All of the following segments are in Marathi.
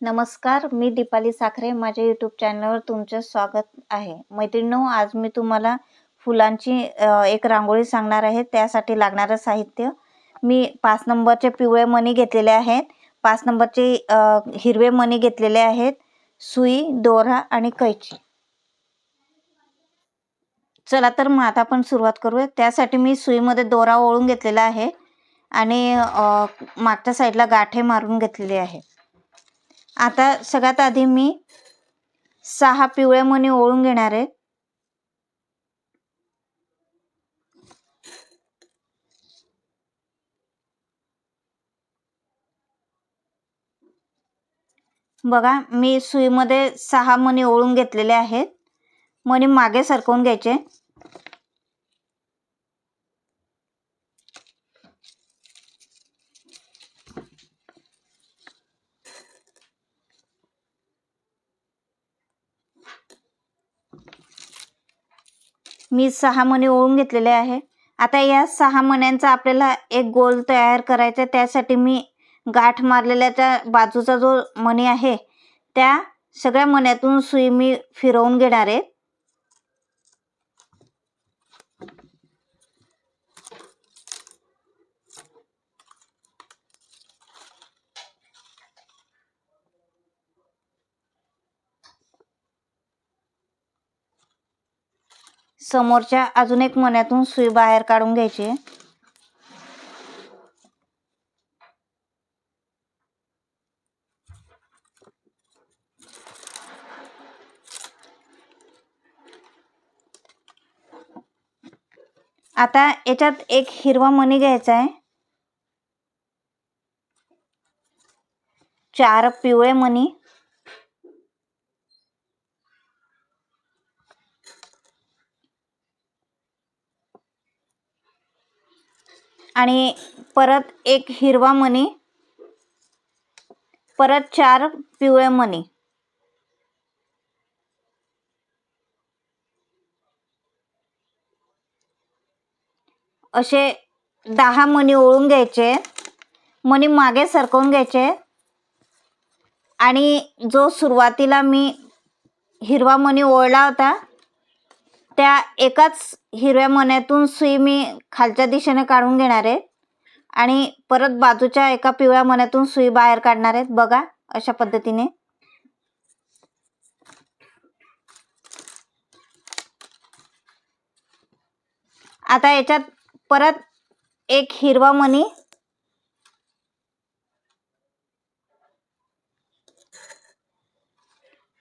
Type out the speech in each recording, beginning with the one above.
नमस्कार, मी दीपाली साखरे. माझ्या यूट्यूब चॅनलवर तुमचं स्वागत आहे. मैत्रिणींनो, आज मी तुम्हाला फुलांची एक रांगोळी सांगणार आहे. त्यासाठी लागणारं साहित्य मी 5 नंबरचे पिवळे मणी घेतलेले आहेत, 5 नंबरचे हिरवे मणी घेतलेले आहेत, सुई, दोरा आणि कैची. चला तर मग आता आपण सुरुवात करूया. त्यासाठी मी सुईमध्ये दोरा ओळून घेतलेला आहे आणि मागच्या साईडला गाठे मारून घेतलेले आहे. आता सगळ्यात आधी मी 6 पिवळे मणी ओळून घेणार आहे. बघा, मी सुईमध्ये 6 मणी ओळून घेतलेले आहेत. मणी मागे सरकवून घ्यायचे. मी 6 मणी ओळून घेतलेले आहे. आता या 6 मण्यांचा आपल्याला एक गोल तयार करायचा. त्यासाठी मी गाठ मारलेल्याच्या बाजूचा जो मणी आहे त्या सगळ्या मण्यातून सुई मी फिरवून घेणार आहे. समोरच्या अजून एक मण्यातून सुई बाहेर काढून घ्यायची. आता याच्यात एक हिरवा मणी घ्यायचा आहे, 4 पिवळे मणी आणि परत एक हिरवा मणी, परत 4 पिवळे मणी. असे 10 मणी ओळून घ्यायचे. मणी मागे सरकवून घ्यायचे आणि जो सुरुवातीला मी हिरवा मणी ओळला होता त्या एकाच हिरव्या मण्यातून सुई मी खालच्या दिशेने काढून घेणार आहे आणि परत बाजूच्या एका पिवळ्या मण्यातून सुई बाहेर काढणार आहे. बघा, अशा पद्धतीने. आता याच्यात परत एक हिरवा मणी,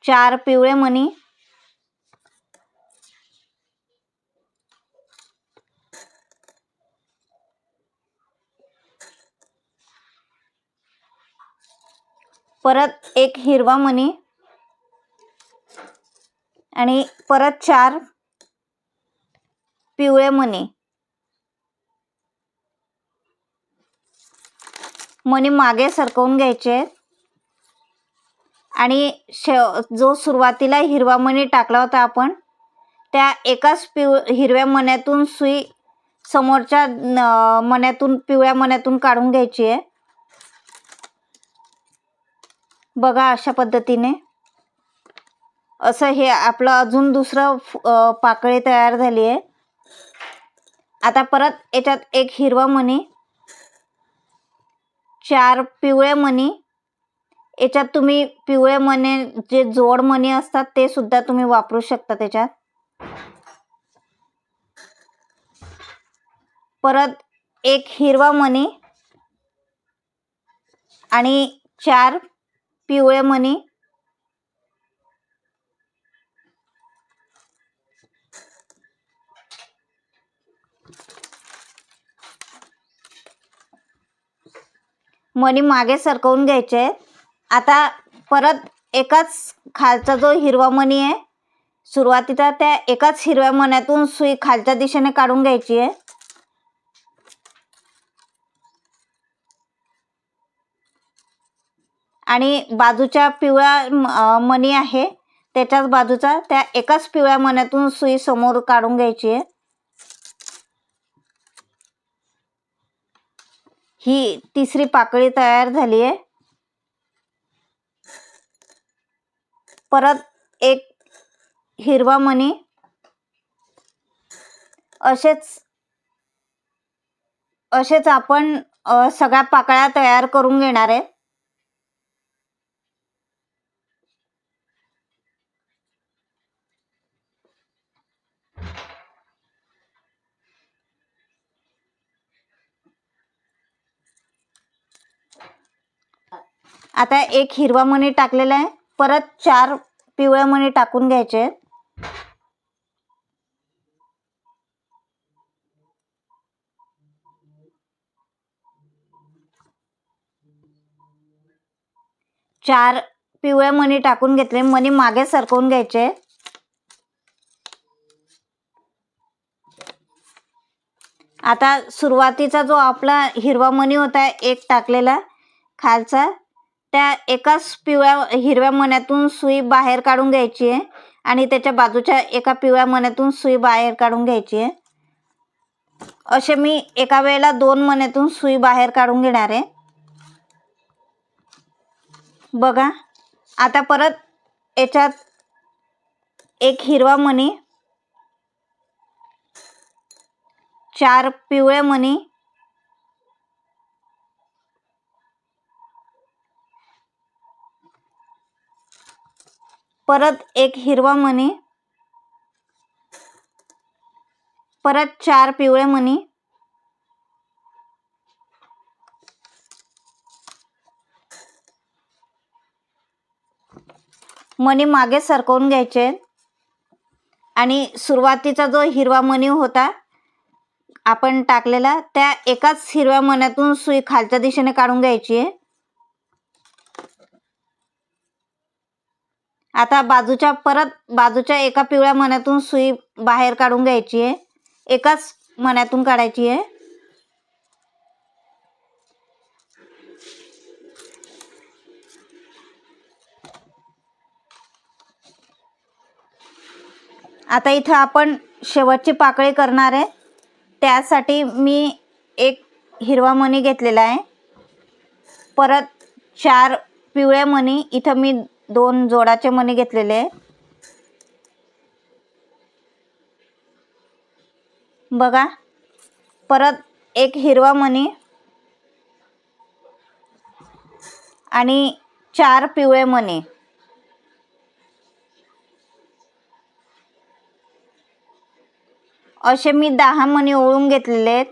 चार पिवळे मणी, परत एक हिरवा मणी आणि परत 4 पिवळे मणी. मणी मागे सरकवून घ्यायचे आणि जो सुरुवातीला हिरवा मणी टाकला होता आपण त्या एकाच हिरव्या मण्यातून सुई समोरच्या मण्यातून पिवळ्या मण्यातून काढून घ्यायची आहे. बघा, अशा पद्धतीने. असं हे आपलं अजून दुसरं पाकळी तयार झाली आहे. आता परत याच्यात एक हिरवा मणी, 4 पिवळे मणी. याच्यात तुम्ही पिवळे मणी जे जोड मणी असतात ते सुद्धा तुम्ही वापरू शकता त्याच्यात. परत एक हिरवा मणी आणि 4 पिवळे मणी. मणी मागे सरकवून घ्यायचे. आता परत एकाच खालचा जो हिरवा मणी आहे सुरुवातीचा त्या एकाच हिरव्या मण्यातून सुई खालच्या दिशेने काढून घ्यायची आहे आणि बाजूच्या पिवळ्या मणी आहे त्याच्याच बाजूचा त्या एकाच पिवळ्या मण्यातून सुई समोर काढून घ्यायची आहे. ही तिसरी पाकळी तयार झाली आहे. परत एक हिरवा मणी, असेच आपण सगळ्या पाकळ्या तयार करून घेणार आहे. आता एक हिरवा मणी टाकलेला आहे, परत 4 पिवळ्या मणी टाकून घ्यायचे. चार पिवळ्या मणी टाकून घेतले. मणी मागे सरकवून घ्यायचे. आता सुरुवातीचा जो आपला हिरवा मणी होता एक टाकलेला खालचा, त्या एकाच हिरव्या मण्यातून सुई बाहेर काढून घ्यायची आहे आणि त्याच्या बाजूच्या एका पिवळ्या मण्यातून सुई बाहेर काढून घ्यायची आहे. असे मी एका वेळेला 2 मण्यातून सुई बाहेर काढून घेणार आहे. बघा, आता परत याच्यात एक हिरवा मणी, 4 पिवळे मणी, परत एक हिरवा मणी, परत 4 पिवळे मणी, मणी मागे सरकवून घ्यायचे आणि सुरुवातीचा जो हिरवा मणी होता आपण टाकलेला, त्या एकाच हिरव्या मण्यातून सुई खालच्या दिशेने काढून घ्यायची आहे. आता बाजूच्या एका पिवळ्या मण्यातून सुई बाहेर काढून घ्यायची आहे. एकाच मण्यातून काढायची आहे. आता इथं आपण शेवटची पाकळी करणार आहे. त्यासाठी मी एक हिरवा मणी घेतलेला आहे, परत 4 पिवळे मणी, इथं मी 2 जोडाचे मणी घेतलेले आहे. बघा, परत एक हिरवा मणी आणि 4 पिवळे मणी. असे मी 10 मणी ओळून घेतलेले आहेत.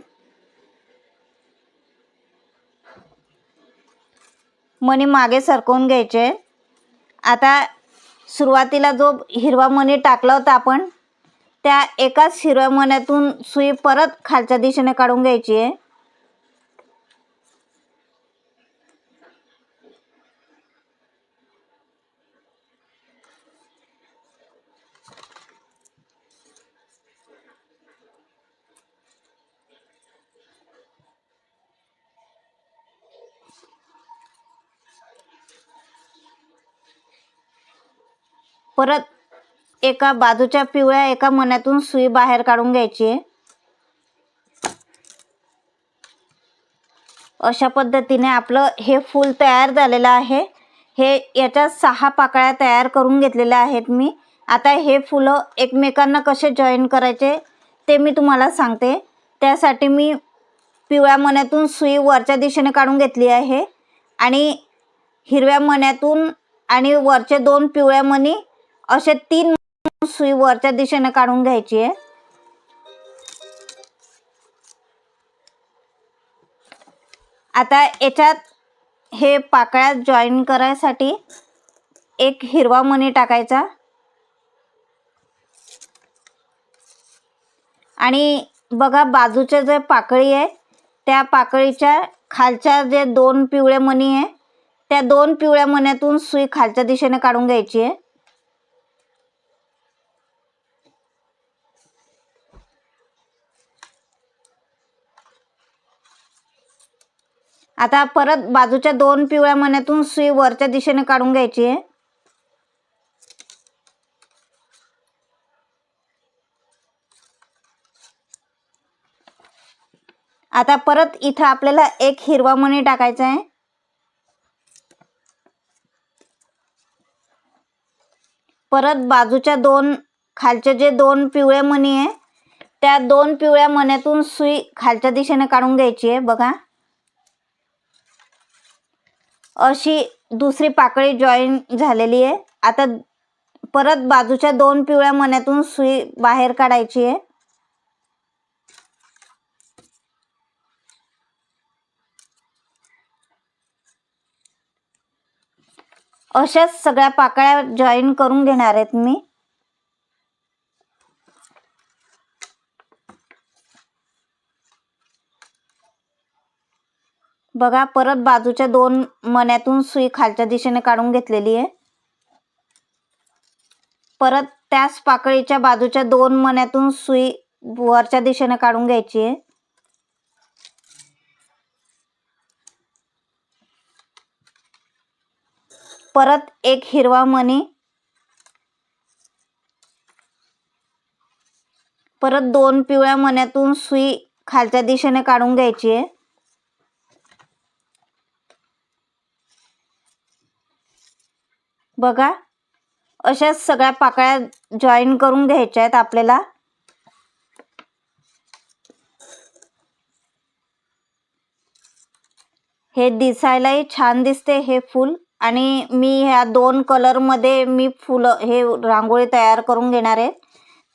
मणी मागे सरकवून घ्यायचे. आता सुरुवातीला जो हिरवा मणी टाकला होता आपण, त्या एकाच हिरव्या मण्यातून सुई परत खालच्या दिशेने काढून घ्यायची आहे. परत एका बाजूच्या पिवळ्या एका मण्यातून सुई बाहेर काढून घ्यायची आहे. अशा पद्धतीने आपलं हे फूल तयार झालेलं आहे. याच्या 6 पाकळ्या तयार करून घेतलेल्या आहेत मी. आता हे फुलं एकमेकांना कसे जॉईन करायचे ते मी तुम्हाला सांगते. त्यासाठी मी पिवळ्या मण्यातून सुई वरच्या दिशेने काढून घेतली आहे आणि हिरव्या मण्यातून आणि वरचे 2 पिवळ्या मणी, असे 3 सुई वरच्या दिशेने काढून घ्यायची आहे. आता याच्यात हे पाकळ्या जॉईन करायसाठी एक हिरवा मणी टाकायचा आणि बघा, बाजूचे जे पाकळी आहे त्या पाकळीच्या खालच्या जे 2 पिवळे मणी आहे, त्या 2 पिवळ्या मण्यातून सुई खालच्या दिशेने काढून घ्यायची आहे. आता परत बाजूच्या 2 पिवळ्या मण्यातून सुई वरच्या दिशेने काढून घ्यायची आहे. आता परत इथं आपल्याला एक हिरवा मणी टाकायचा आहे. परत बाजूच्या खालचे जे 2 पिवळे मणी आहे त्या 2 पिवळ्या मण्यातून सुई खालच्या दिशेने काढून घ्यायची आहे. बघा, अशी दुसरी पाकळी जॉईन झालेली आहे. आता परत बाजूच्या 2 पिवळ्या मण्यातून सुई बाहेर काढायची आहे. अशाच सगळ्या पाकळ्या जॉईन करून घेणार आहेत मी. बघा, परत बाजूच्या 2 मण्यातून सुई खालच्या दिशेने काढून घेतलेली आहे. परत त्याच पाकळीच्या बाजूच्या 2 मण्यातून सुई वरच्या दिशेने काढून घ्यायची आहे. परत एक हिरवा मणी, परत 2 पिवळ्या मण्यातून सुई खालच्या दिशेने काढून घ्यायची आहे. बघा, अशाच सगळ्या पाकळ्या जॉईन करून घ्यायच्या आहेत आपल्याला. हे दिसायलाही छान दिसते हे फूल. आणि मी ह्या 2 कलरमध्ये मी फुलं हे रांगोळी तयार करून घेणार आहे.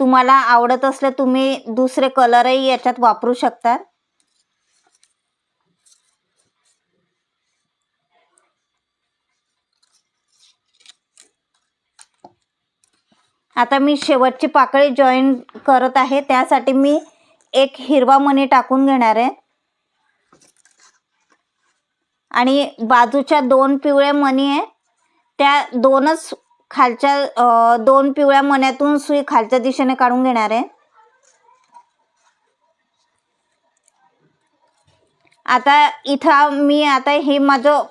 तुम्हाला आवडत असले तुम्ही दुसरे कलरही याच्यात वापरू शकता. आता मी शेवटची पाकळी जॉईन करत आहे. त्यासाठी मी एक हिरवा मणी टाकून घेणार आहे आणि बाजूच्या 2 पिवळे मणी आहे त्या 2च खालच्या 2 पिवळ्या मण्यातून सुई खालच्या दिशेने काढून घेणार आहे. आता इथं हे माझं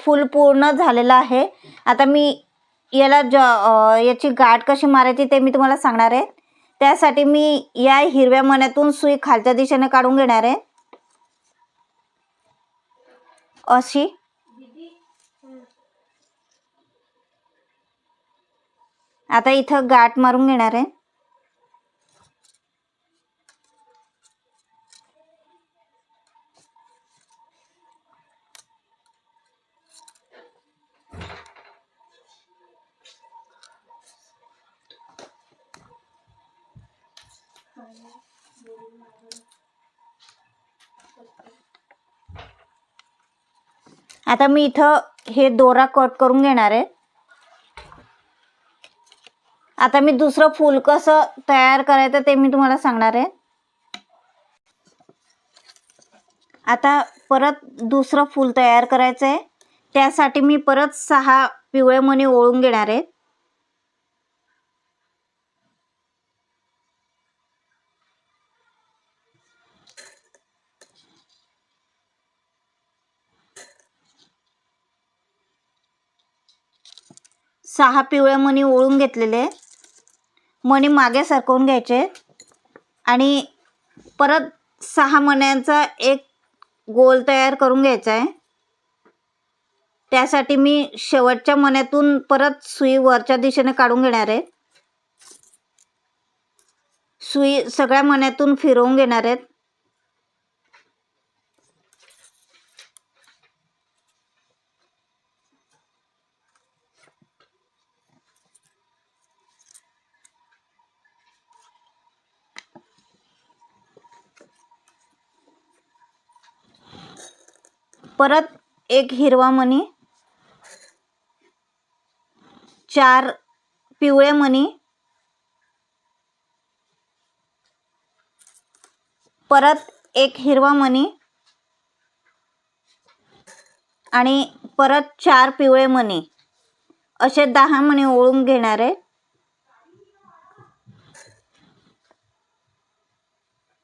फूल पूर्ण झालेलं आहे. आता मी याची गाठ कशी मारायची ते मी तुम्हाला सांगणार आहे. त्यासाठी मी या हिरव्या मण्यातून सुई खालच्या दिशेने काढून घेणार आहे अशी. आता इथं गाठ मारून घेणार आहे. आता मी इथं हे दोरा कट करून घेणार आहे. आता मी दुसरं फूल कसं तयार करायचं ते मी तुम्हाला सांगणार आहे. आता परत दुसरं फूल तयार करायचं आहे. त्यासाठी मी परत 6 पिवळे मणी ओळून घेणार आहे. सहा पिवळे मणी ओळून घेतलेले. मणी मागे सरकवून घ्यायचे आणि परत 6 मण्यांचा एक गोल तयार करून घ्यायचा आहे. त्यासाठी मी शेवटच्या मण्यातून परत सुई वरच्या दिशेने काढून घेणार आहे. सुई सगळ्या मण्यातून फिरवून घेणार आहेत. परत एक हिरवा मणी, 4 पिवळे मणी, परत एक हिरवा मणी आणि परत 4 पिवळे मणी, असे 10 मणी ओळून घेणार आहे.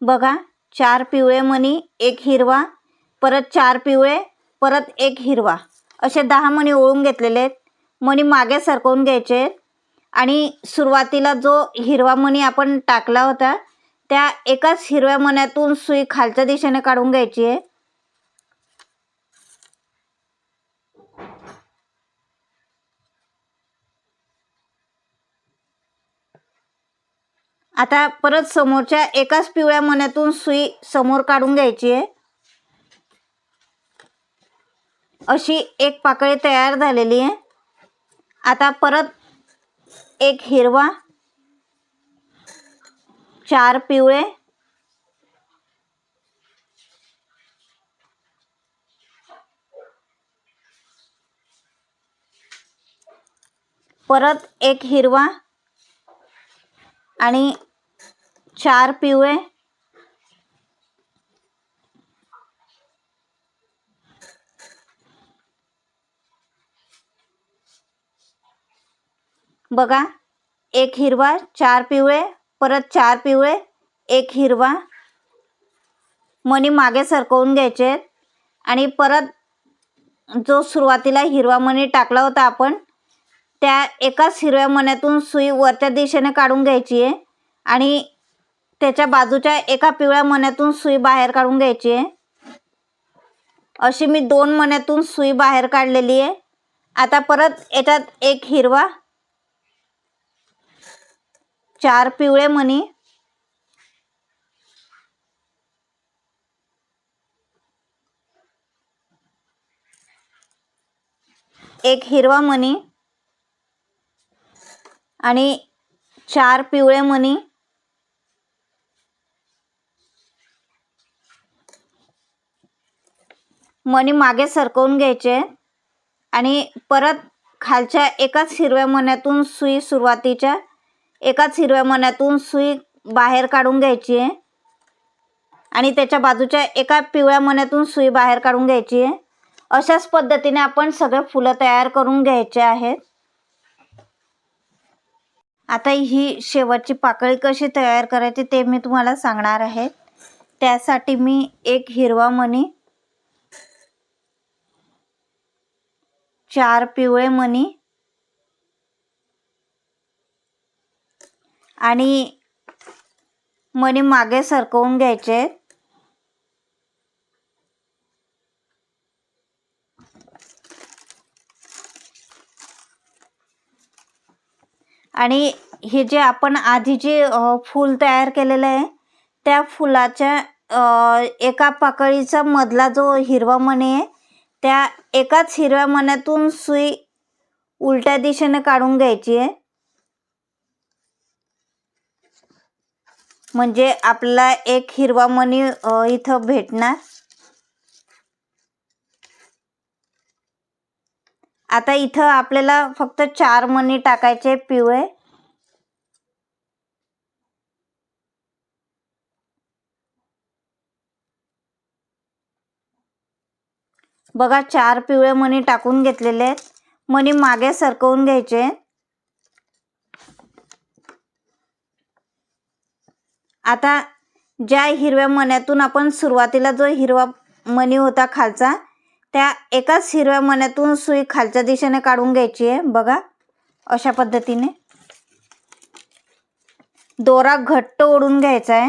बघा, 4 पिवळे मणी, एक हिरवा, परत 4 पिवळे, परत एक हिरवा, असे 10 मणी ओळून घेतलेले आहेत. मणी मागे सरकवून घ्यायचे आणि सुरुवातीला जो हिरवा मणी आपण टाकला होता त्या एकाच हिरव्या मण्यातून सुई खालच्या दिशेने काढून घ्यायची आहे. आता परत समोरच्या एकाच पिवळ्या मण्यातून सुई समोर काढून घ्यायची आहे. अशी एक पाकळी तयार झालेली आहे. आता परत एक हिरवा, 4 पिवळे, परत एक हिरवा आणि 4 पिवळे, बघा एक हिरवा, 4 पिवळे, परत 4 पिवळे, एक हिरवा. मणी मागे सरकवून घ्यायचे आणि परत जो सुरुवातीला हिरवा मणी टाकला होता आपण, त्या एकाच हिरव्या मण्यातून सुई वरच्या दिशेने काढून घ्यायची आहे आणि त्याच्या बाजूच्या एका पिवळ्या मण्यातून सुई बाहेर काढून घ्यायची आहे. अशी मी 2 मण्यातून सुई बाहेर काढलेली आहे. आता परत याच्यात एक हिरवा, 4 पिवळे मणी, एक हिरवा मणी आणि 4 पिवळे मणी, मणी मागे सरकवून घ्यायचे आणि परत खालच्या एकाच हिरव्या मण्यातून सुई, सुरुवातीच्या एकाच हिरव्या मण्यातून सुई बाहेर काढून घ्यायची आहे आणि त्याच्या बाजूच्या एका पिवळ्या मण्यातून सुई बाहेर काढून घ्यायची आहे. अशाच पद्धतीने आपण सगळे फुलं तयार करून घ्यायचे आहेत. आता ही शेवटची पाकळी कशी तयार करायची ते मी तुम्हाला सांगणार आहे. त्यासाठी मी एक हिरवा मणी, 4 पिवळे मणी आणि मणी मागे सरकवून घ्यायचे आणि हे जे आपण आधी जे फूल तयार केलेलं आहे त्या फुलाच्या एका पाकळीचा मधला जो हिरवा मणी आहे त्या एकाच हिरव्या मण्यातून सुई उलट्या दिशेने काढून घ्यायची आहे. म्हणजे आपला एक हिरवा मणी इथं भेटणार. आता इथं आपल्याला फक्त 4 मणी टाकायचे पिवळे. बघा 4 पिवळे मणी टाकून घेतलेले आहेत. मणी मागे सरकवून घ्यायचे. आता ज्या हिरव्या मण्यातून आपण सुरुवातीला जो हिरवा मणी होता खालचा त्या एकाच हिरव्या मण्यातून सुई खालच्या दिशेने काढून घ्यायची आहे. बघा अशा पद्धतीने दोरा घट्ट ओढून घ्यायचा आहे.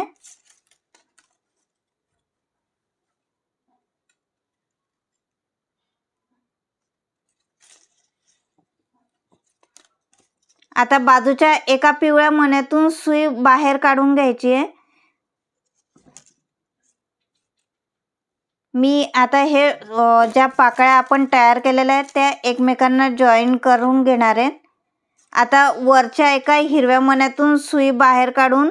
आता बाजूच्या एका पिवळ्या मण्यातून सुई बाहेर काढून घ्यायची आहे. मी आता हे ज्या पाकळ्या आपण तयार केलेल्या आहेत त्या एकमेकांना जॉईन करून घेणार आहे. आता वरच्या एका हिरव्या मण्यातून सुई बाहेर काढून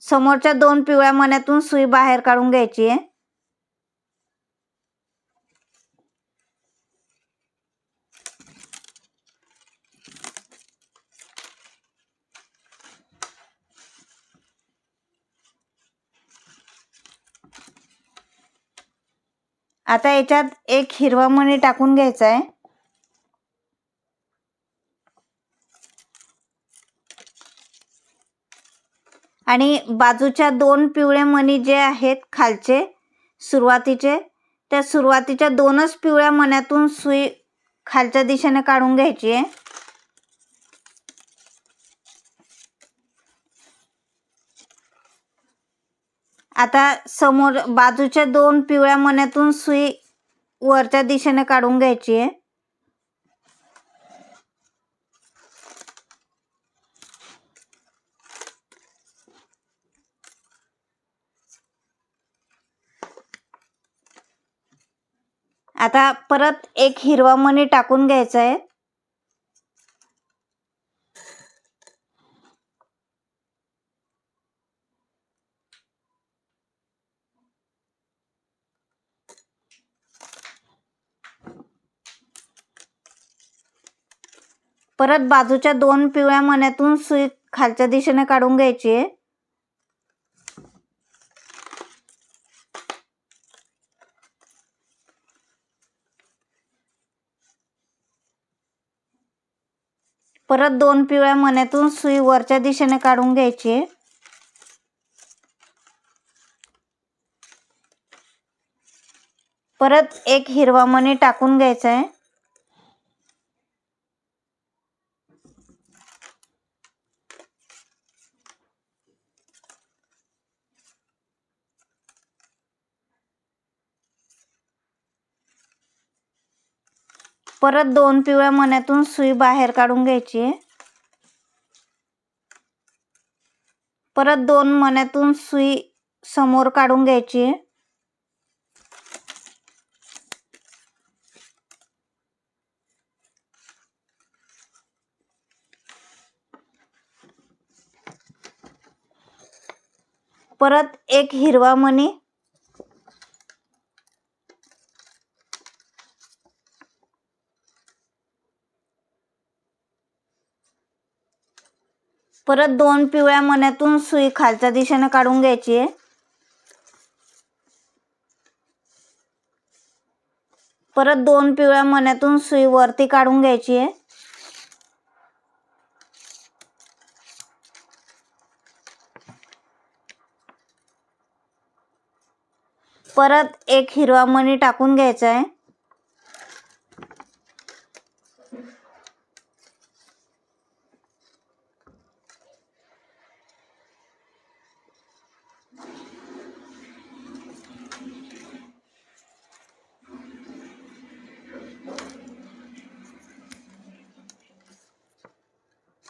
समोरच्या 2 पिवळ्या मण्यातून सुई बाहेर काढून घ्यायची आहे. आता याच्यात एक हिरवा मणी टाकून घ्यायचा आहे. आणि बाजूच्या 2 पिवळे मणी जे आहेत खालचे सुरुवातीचे त्या सुरुवातीच्या 2च पिवळ्या मण्यातून सुई खालच्या दिशेने काढून घ्यायची आहे. आता समोर बाजूच्या 2 पिवळ्या मण्यातून सुई वरच्या दिशेने काढून घ्यायची आहे. आता परत एक हिरवा मणी टाकून घ्यायचा आहे. परत बाजूच्या 2 पिवळ्या मण्यातून सुई खालच्या दिशेने काढून घ्यायची आहे. परत 2 पिवळ्या मण्यातून सुई वरच्या दिशेने काढून घ्यायची आहे. परत एक हिरवा मणी टाकून घ्यायचा आहे. परत 2 पिवळ्या मण्यातून सुई बाहेर काढून घ्यायची आहे. परत 2 मण्यातून सुई समोर काढून घ्यायची आहे. परत एक हिरवा मणी, परत 2 पिवळ्या मण्यातून सुई खालच्या दिशेने काढून घ्यायची आहे. परत 2 पिवळ्या मण्यातून सुई वरती काढून घ्यायची आहे. परत एक हिरवा मणी टाकून घ्यायचा आहे.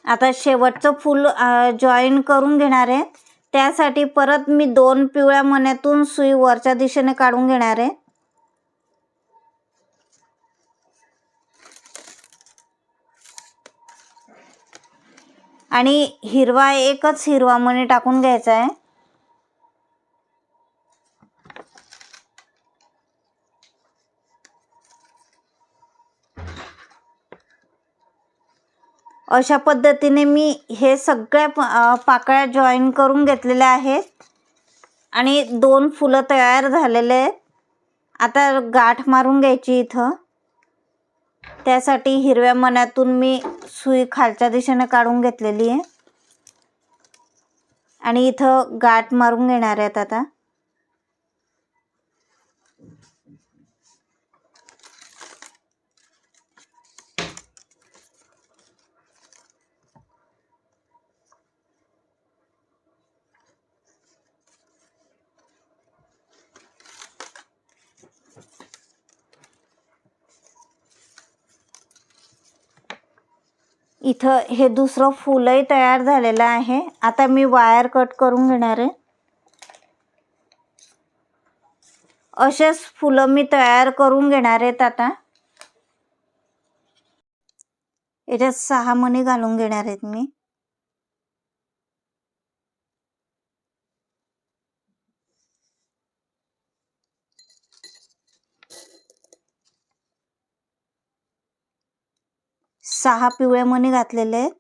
आता शेवटचं फूल जॉईन करून घेणार आहे. त्यासाठी परत मी 2 पिवळ्या मण्यातून सुई वरच्या दिशेने काढून घेणार आहे. आणि एकच हिरवा मणी टाकून घ्यायचा आहे. अशा पद्धतीने मी हे सगळ्या पाकळ्या जॉईन करून घेतलेल्या आहेत आणि 2 फुलं तयार झालेले आहेत. आता गाठ मारून घ्यायची इथं. त्यासाठी हिरव्या मण्यातून मी सुई खालच्या दिशेने काढून घेतलेली आहे आणि इथं गाठ मारून घेणार आहेत. आता इथं हे दुसरं फुलही तयार झालेलं आहे. आता मी वायर कट करून घेणार आहे. असेच फुलं मी तयार करून घेणार आहेत. आता याच्यात 6 मणी घालून घेणार आहेत मी. सहा पिवळे मणी घातलेले आहेत.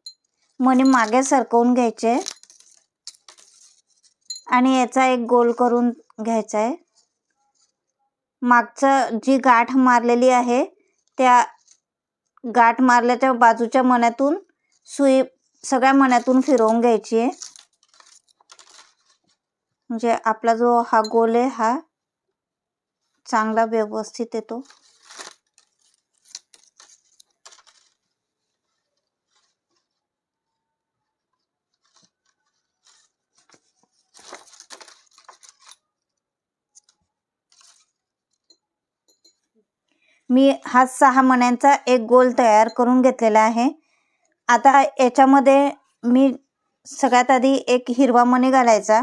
मणी मागे सरकवून घ्यायचे आणि याचा एक गोल करून घ्यायचा आहे. मागचं जी गाठ मारलेली आहे त्या गाठ मारल्याच्या बाजूच्या मण्यातून सुई सगळ्या मण्यातून फिरवून घ्यायची आहे. म्हणजे आपला जो हा गोल आहे हा चांगला व्यवस्थित येतो. मी हा 6 मण्यांचा एक गोल तयार करून घेतलेला आहे. आता याच्यामध्ये मी सगळ्यात आधी एक हिरवा मणी घालायचा,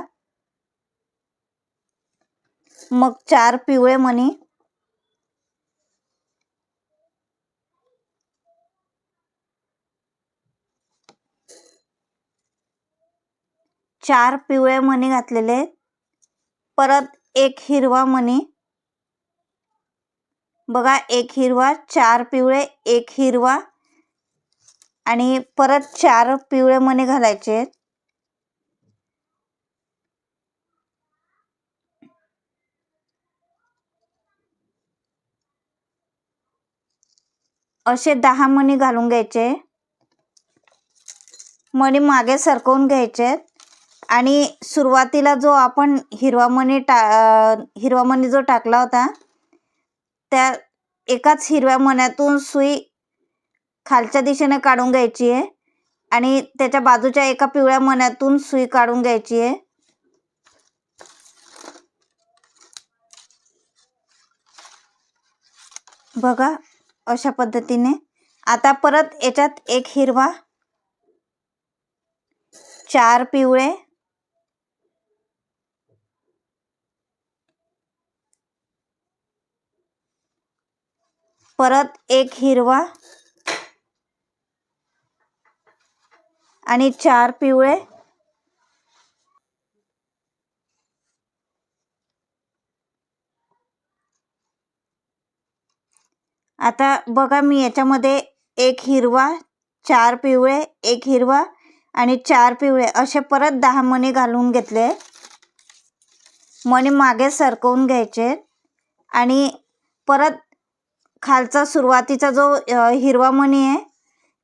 मग 4 पिवळे मणी, 4 पिवळे मणी घातलेले आहेत. परत एक हिरवा मणी, बघा एक हिरवा, 4 पिवळे, एक हिरवा आणि परत 4 पिवळे मणी घालायचे आहेत. असे 10 मणी घालून घ्यायचे. मणी मागे सरकवून घ्यायचे आणि सुरुवातीला जो आपण हिरवा मणी जो टाकला होता त्या एकाच हिरव्या मण्यातून सुई खालच्या दिशेने काढून घ्यायची आहे आणि त्याच्या बाजूच्या एका पिवळ्या मण्यातून सुई काढून घ्यायची आहे. बघा अशा पद्धतीने. आता परत याच्यात एक हिरवा, 4 पिवळे, परत एक हिरवा आणि 4 पिवळे. आता बघा मी याच्यामध्ये एक हिरवा, 4 पिवळे, एक हिरवा आणि 4 पिवळे असे परत 10 मणी घालून घेतले. मणी मागे सरकवून घ्यायचे आणि परत खालचा सुरुवातीचा जो हिरवा मणी आहे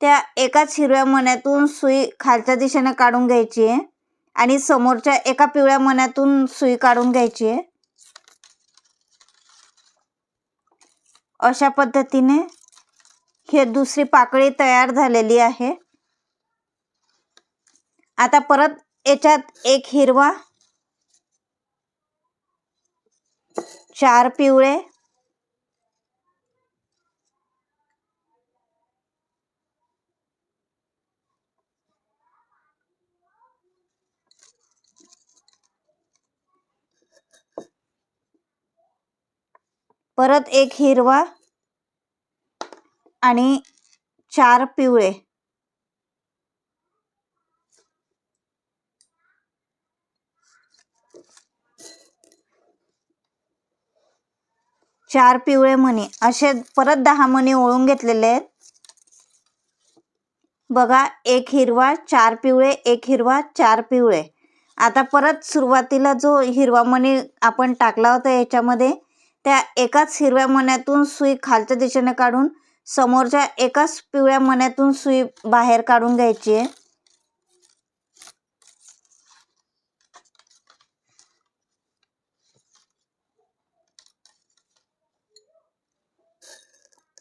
त्या एकाच हिरव्या मण्यातून सुई खालच्या दिशेने काढून घ्यायची आहे आणि समोरच्या एका पिवळ्या मण्यातून सुई काढून घ्यायची आहे. अशा पद्धतीने हे दुसरी पाकळी तयार झालेली आहे. आता परत याच्यात एक हिरवा, 4 पिवळे, परत एक हिरवा आणि 4 पिवळे. चार पिवळे मणी असे परत 10 मणी ओळून घेतलेले आहेत. बघा एक हिरवा, 4 पिवळे, एक हिरवा, 4 पिवळे. आता परत सुरुवातीला जो हिरवा मणी आपण टाकला होता याच्यामध्ये त्या एकाच हिरव्या मण्यातून सुई खालच्या दिशेने काढून समोरच्या एकाच पिवळ्या मण्यातून सुई बाहेर काढून घ्यायची आहे.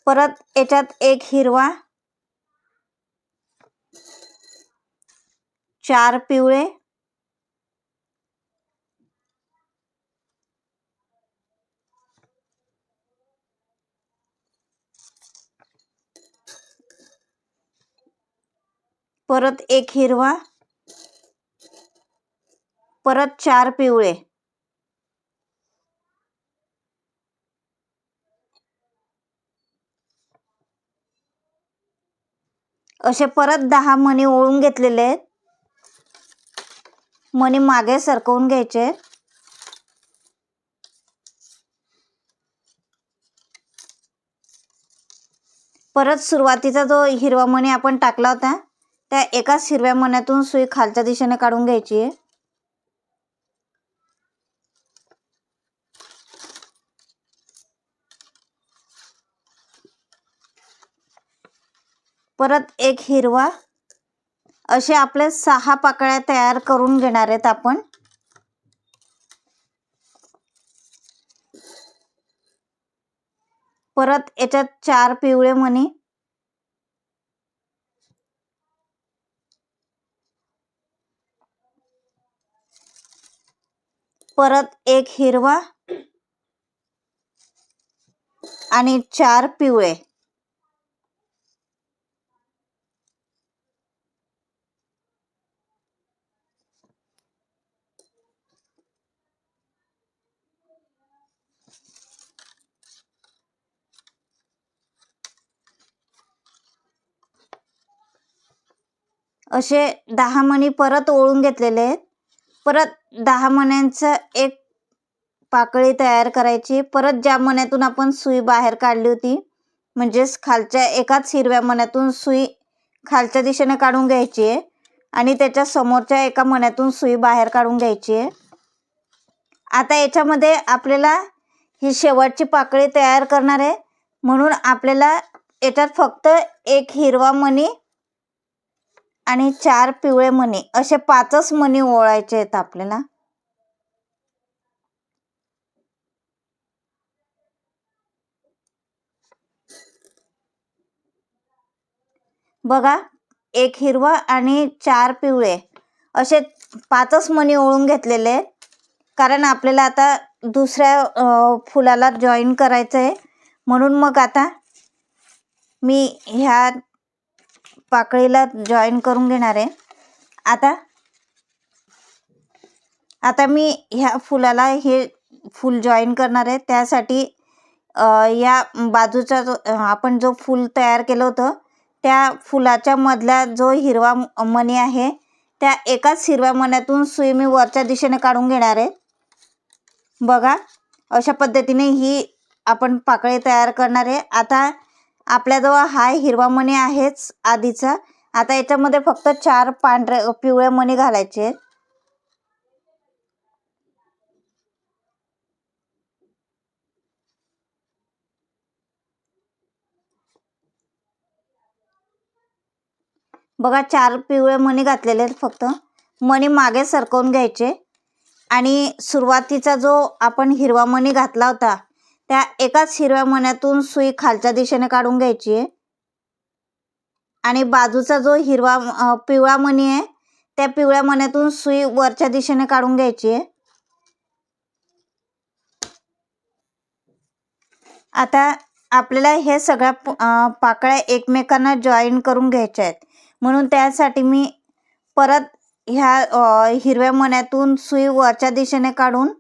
परत याच्यात एक हिरवा, 4 पिवळे, परत एक हिरवा, परत 4 पिवळे. असे परत 10 मणी ओळून घेतलेले आहेत. मणी मागे सरकवून घ्यायचे. परत सुरुवातीचा जो हिरवा मणी आपण टाकला होता त्या एकाच हिरव्या मण्यातून सुई खालच्या दिशेने काढून घ्यायची आहे. परत एक हिरवा. असे आपले 6 पाकळ्या तयार करून घेणार आहेत आपण. परत याच्यात 4 पिवळे मणी, परत एक हिरवा आणि 4 पिवळे. असे 10 मणी परत ओळून घेतलेले आहेत. परत 10 मण्यांचं एक पाकळी तयार करायची. परत ज्या मण्यातून आपण सुई बाहेर काढली होती, म्हणजेच खालच्या एकाच हिरव्या मण्यातून सुई खालच्या दिशेने काढून घ्यायची आहे आणि त्याच्या समोरच्या एका मण्यातून सुई बाहेर काढून घ्यायची आहे. आता याच्यामध्ये आपल्याला ही शेवटची पाकळी तयार करणार आहे, म्हणून आपल्याला याच्यात फक्त एक हिरवा मणी आणि 4 पिवळे मणी असे 5च मणी ओळायचे आहेत आपल्याला. बघा, एक हिरवा आणि 4 पिवळे असे 5च मणी ओळून घेतलेले आहेत, कारण आपल्याला आता दुसऱ्या फुलाला जॉईन करायचं आहे. म्हणून मग आता मी ह्या पाकळीला जॉईन करून घेणार आहे. आता मी ह्या फुलाला हे फूल जॉईन करणार आहे. त्यासाठी या बाजूचा आपण जो फूल तयार केलं होतं त्या फुलाच्या मधला जो हिरवा मणी आहे त्या एकाच हिरव्या मण्यातून सुई मी वरच्या दिशेने काढून घेणार आहे. बघा, अशा पद्धतीने ही आपण पाकळी तयार करणार आहे. आता आपल्याजवळ हा हिरवा मणी आहेच आधीचा. आता याच्यामध्ये फक्त 4 पिवळे मणी घालायचे आहेत. बघा, 4 पिवळे मणी घातलेले आहेत. फक्त मणी मागे सरकवून घ्यायचे आणि सुरुवातीचा जो आपण हिरवा मणी घातला होता त्या एकाच हिरव्या मण्यातून सुई खालच्या दिशेने काढून घ्यायची आहे आणि बाजूचा जो पिवळा मणी आहे त्या पिवळ्या मण्यातून सुई वरच्या दिशेने काढून घ्यायची आहे. आता आपल्याला हे सगळ्या पाकळ्या एकमेकांना जॉईन करून घ्यायच्या आहेत, म्हणून त्यासाठी मी परत ह्या हिरव्या मण्यातून सुई वरच्या दिशेने काढून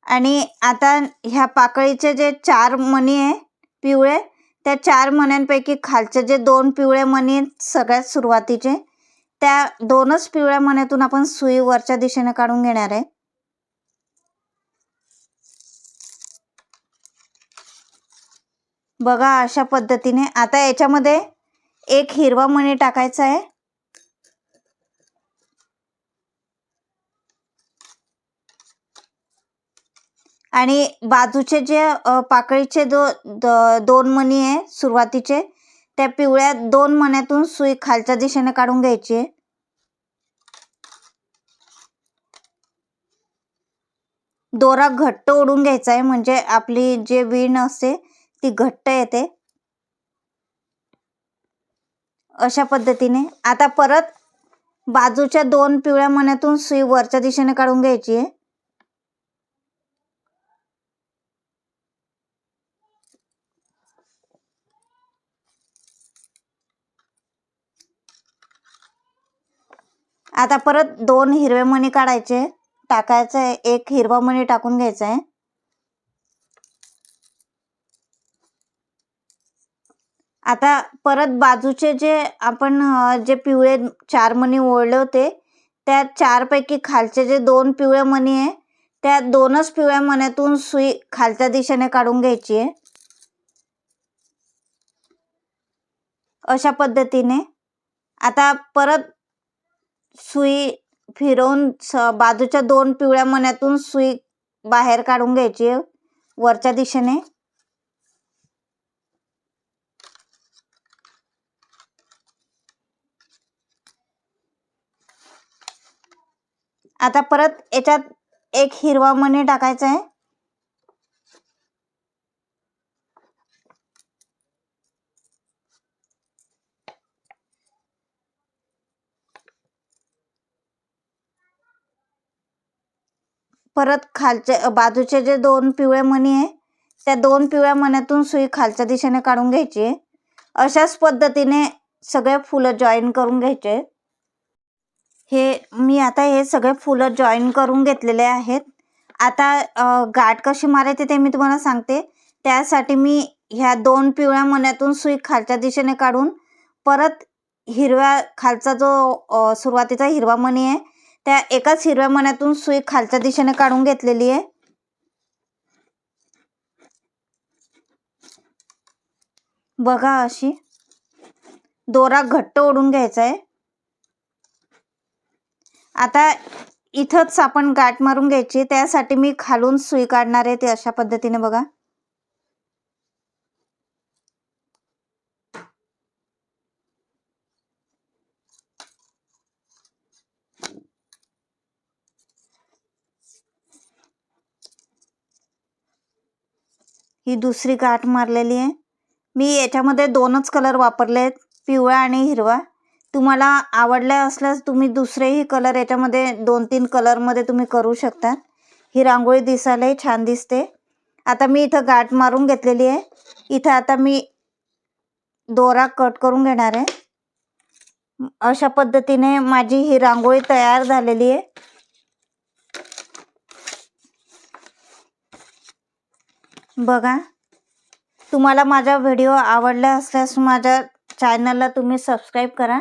आणि आता ह्या पाकळीचे जे 4 मणी आहे पिवळे त्या 4 मण्यांपैकी खालचे जे 2 पिवळे मणी आहेत सगळ्यात सुरुवातीचे त्या 2च पिवळ्या मण्यातून आपण सुई वरच्या दिशेने काढून घेणार आहे. बघा, अशा पद्धतीने. आता याच्यामध्ये एक हिरवा मणी टाकायचा आहे आणि बाजूचे जे पाकळीचे जो 2 मणी आहे सुरुवातीचे त्या पिवळ्या 2 मण्यातून सुई खालच्या दिशेने काढून घ्यायची आहे. दोरा घट्ट ओढून घ्यायचा आहे, म्हणजे आपली जे विण असते ती घट्ट येते. अशा पद्धतीने. आता परत बाजूच्या 2 पिवळ्या मण्यातून सुई वरच्या दिशेने काढून घ्यायची आहे. आता परत 2 हिरवे मणी काढायचे, टाकायचं आहे. एक हिरवा मणी टाकून घ्यायचा आहे. आता परत बाजूचे जे आपण जे पिवळे 4 मणी ओढले होते त्या 4 पैकी खालचे जे 2 पिवळे मणी आहे त्या 2च पिवळ्या मण्यातून सुई खालच्या दिशेने काढून घ्यायची आहे. अशा पद्धतीने. आता परत सुई फिरवून बाजूच्या 2 पिवळ्या मण्यातून सुई बाहेर काढून घ्यायची आहे वरच्या दिशेने. आता परत याच्यात एक हिरवा मणी टाकायचा आहे. परत खालच्या बाजूचे जे 2 पिवळे मणी आहे त्या 2 पिवळ्या मण्यातून सुई खालच्या दिशेने काढून घ्यायची आहे. अशाच पद्धतीने सगळे फुलं जॉईन करून घ्यायचे. मी आता हे सगळे फुलं जॉईन करून घेतलेले आहेत. आता गाठ कशी मारायची ते मी तुम्हाला सांगते. त्यासाठी मी ह्या 2 पिवळ्या मण्यातून सुई खालच्या दिशेने काढून परत हिरव्या खालचा जो सुरुवातीचा हिरवा मणी आहे त्या एकाच हिरव्या मण्यातून सुई खालच्या दिशेने काढून घेतलेली आहे. बघा अशी दोरा घट्ट ओढून घ्यायचा आहे. आता इथंच आपण गाठ मारून घ्यायची. त्यासाठी मी खालून सुई काढणार आहे. ते अशा पद्धतीने बघा. ही दुसरी गाठ मारलेली आहे. मी याच्यामध्ये 2च कलर वापरलेत, पिवळा आणि हिरवा. तुम्हाला आवडले असल्यास तुम्ही दुसरेही कलर याच्यामध्ये 2-3 कलरमध्ये तुम्ही करू शकता. ही रांगोळी दिसायलाही छान दिसते. आता मी इथं गाठ मारून घेतलेली आहे. इथं आता मी दोरा कट करून घेणार आहे. अशा पद्धतीने माझी ही रांगोळी तयार झालेली आहे. बघा, तुम्हाला माझा व्हिडिओ आवडला असल्यास माझ्या चॅनलला तुम्ही सबस्क्राईब करा.